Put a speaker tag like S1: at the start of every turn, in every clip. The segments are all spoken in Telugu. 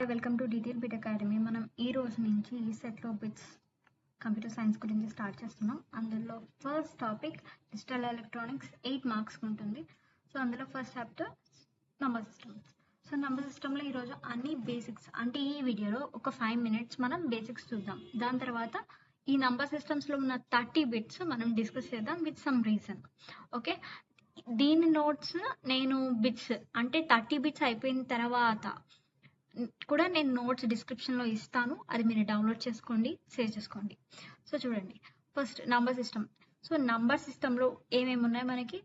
S1: Welcome to detail bit academy. మనం ఈ రోజు నుంచి ఈ సెట్లో బిట్స్ కంప్యూటర్ సైన్స్ గురించి స్టార్ట్ చేస్తున్నాం. అందులో first topic digital electronics 8 marks ఉంటుంది. సో అందులో first chapter number systems. So number సిస్టంలో ఈరోజు అన్ని బేసిక్స్ అంటే ఈ వీడియోలో ఒక 5 మినిట్స్ మనం బేసిక్స్ చూద్దాం. దాని తర్వాత ఈ నంబర్ సిస్టమ్స్లో ఉన్న 30 బిట్స్ మనం డిస్కస్ చేద్దాం విత్ సమ్ రీజన్. ఓకే, దీని నోట్స్ నేను బిట్స్ అంటే 30 బిట్స్ అయిపోయిన తర్వాత కూడా నేను నోట్స్ డిస్క్రిప్షన్లో ఇస్తాను, అది మీరు డౌన్లోడ్ చేసుకోండి, సేవ్ చేసుకోండి. సో చూడండి, first number system. So number సిస్టంలో ఏమేమి ఉన్నాయి మనకి?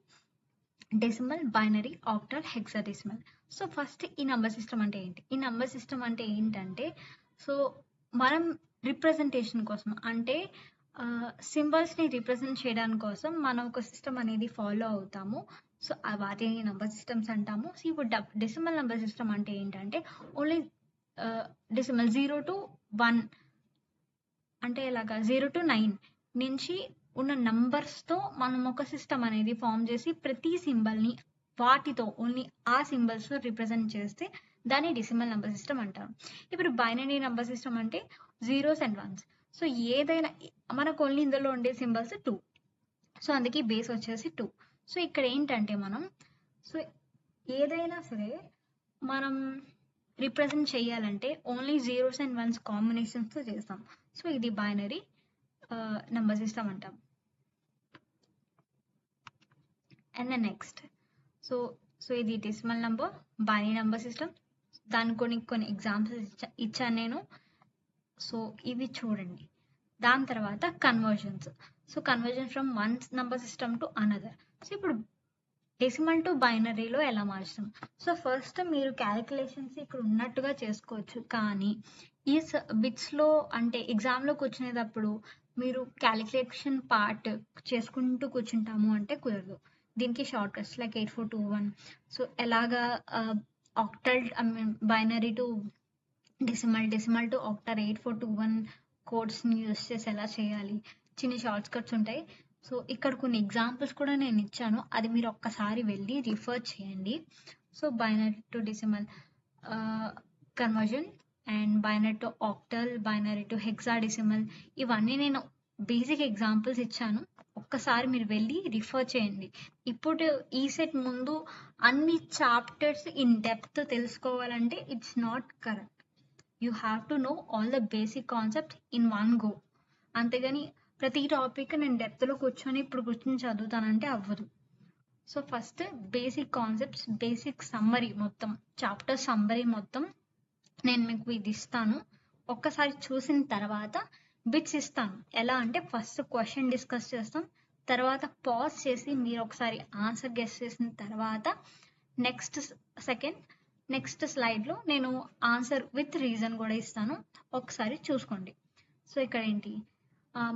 S1: Decimal, binary, octal, hexadecimal. So first ఈ నంబర్ సిస్టమ్ అంటే ఏంటి? ఈ నంబర్ సిస్టమ్ అంటే ఏంటంటే, సో మనం రిప్రజెంటేషన్ కోసం అంటే సింబల్స్ని రిప్రజెంట్ చేయడానికి కోసం మనం ఒక సిస్టమ్ అనేది ఫాలో అవుతాము. సో వాటిని నంబర్ సిస్టమ్స్ అంటాము. సో ఇప్పుడు డెసిమల్ నంబర్ సిస్టమ్ అంటే ఏంటంటే ఓన్లీ డెసిమల్ 0 to 1 అంటే ఇలాగా 0 to 9 నుంచి ఉన్న నంబర్స్తో మనం ఒక సిస్టమ్ అనేది ఫామ్ చేసి ప్రతి సింబల్ని వాటితో ఓన్లీ ఆ సింబల్స్తో రిప్రజెంట్ చేస్తే దాన్ని డెసిమల్ నంబర్ సిస్టమ్ అంటారు. ఇప్పుడు బైనరీ నంబర్ సిస్టమ్ అంటే 0s and 1s. సో ఏదైనా మనకు ఓన్లీ ఇందులో ఉండే సింబల్స్ 2. సో అందుకే బేస్ వచ్చేసి 2. సో ఇక్కడ ఏంటంటే మనం సో ఏదైనా సరే మనం రిప్రజెంట్ చేయాలంటే ఓన్లీ 0s and 1s కాంబినేషన్స్తో చేస్తాం. సో ఇది బైనరీ నంబర్ సిస్టమ్ అంటాం. అండ్ ద నెక్స్ట్ సో ఇది decimal number, binary number system. దాని కొన్ని ఎగ్జాంపుల్స్ ఇచ్చాను నేను. సో ఇవి చూడండి. దాని తర్వాత conversions. So conversion from one number system to another. So ఇప్పుడు డెసిమల్ టు బైనరీలో ఎలా మార్చుతాం? సో ఫస్ట్ మీరు క్యాలిక్యులేషన్స్ ఇక్కడ ఉన్నట్టుగా చేసుకోవచ్చు, కానీ ఈ బిట్స్లో అంటే ఎగ్జామ్లో కూర్చునేటప్పుడు మీరు క్యాలిక్యులేషన్ పార్ట్ చేసుకుంటూ కూర్చుంటాము అంటే కుదరదు. దీనికి షార్ట్ కట్స్ లైక్ 8421. సో ఎలాగా octal binary to decimal to octal 8421 కోడ్స్ని యూస్ చేసి ఎలా చేయాలి, చిన్న షార్ట్ కట్స్ ఉంటాయి. సో ఇక్కడ కొన్ని ఎగ్జాంపుల్స్ కూడా నేను ఇచ్చాను, అది మీరు ఒక్కసారి వెళ్ళి రిఫర్ చేయండి. So binary to decimal conversion and binary to octal, binary to hexadecimal, ఇవన్నీ నేను బేసిక్ ఎగ్జాంపుల్స్ ఇచ్చాను, ఒక్కసారి మీరు వెళ్ళి రిఫర్ చేయండి. ఇప్పుడు ఈ సెట్ ముందు అన్ని చాప్టర్స్ ఇన్ డెప్త్ తెలుసుకోవాలంటే it's not correct. You have to know all the basic concept in one go. అంతేగాని ప్రతి టాపిక్ నేను డెప్త్లో కూర్చొని చదువుతానంటే అవ్వదు. So first basic concepts, basic summary మొత్తం, చాప్టర్ సమ్మరీ మొత్తం నేను మీకు ఇది ఇస్తాను. ఒక్కసారి చూసిన తర్వాత బిట్స్ ఇస్తాను. ఎలా అంటే ఫస్ట్ క్వశ్చన్ డిస్కస్ చేస్తాం, తర్వాత పాజ్ చేసి మీరు ఒకసారి ఆన్సర్ గెస్ చేసిన తర్వాత నెక్స్ట్ స్లైడ్లో నేను ఆన్సర్ విత్ రీజన్ కూడా ఇస్తాను, ఒకసారి చూసుకోండి. సో ఇక్కడ ఏంటి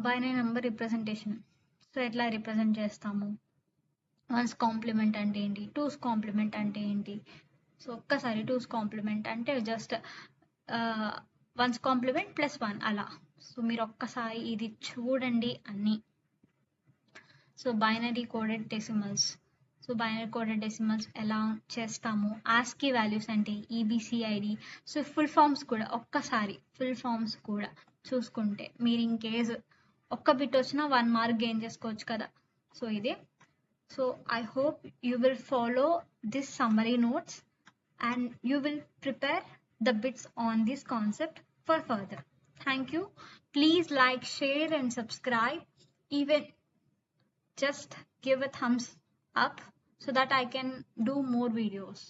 S1: బైనరీ నెంబర్ రిప్రజెంటేషన్. సో ఎట్లా రిప్రజెంట్ చేస్తాము? 1s కాంప్లిమెంట్ అంటే ఏంటి, 2s కాంప్లిమెంట్ అంటే ఏంటి? సో ఒక్కసారి 2s కాంప్లిమెంట్ అంటే జస్ట్ 1s కాంప్లిమెంట్ ప్లస్ 1 అలా. సో మీరు ఒక్కసారి ఇది చూడండి అన్నీ. So binary coded decimals. So binary coded decimals ఎలా చేస్తాము? ఆస్కీ వాల్యూస్ అంటే EBCID. సో ఫుల్ ఫామ్స్ కూడా ఒక్కసారి ఫుల్ ఫామ్స్ కూడా చూసుకుంటే మీరు ఇన్ కేస్ ఒక్క బిట్ వచ్చినా 1 మార్క్ గెయిన్ చేసుకోవచ్చు కదా. సో ఇదే. So I hope you will follow this summary notes and you will prepare the bits on this concept for further. Thank you. Please like, share and subscribe. Even just give a thumbs up so that I can do more videos.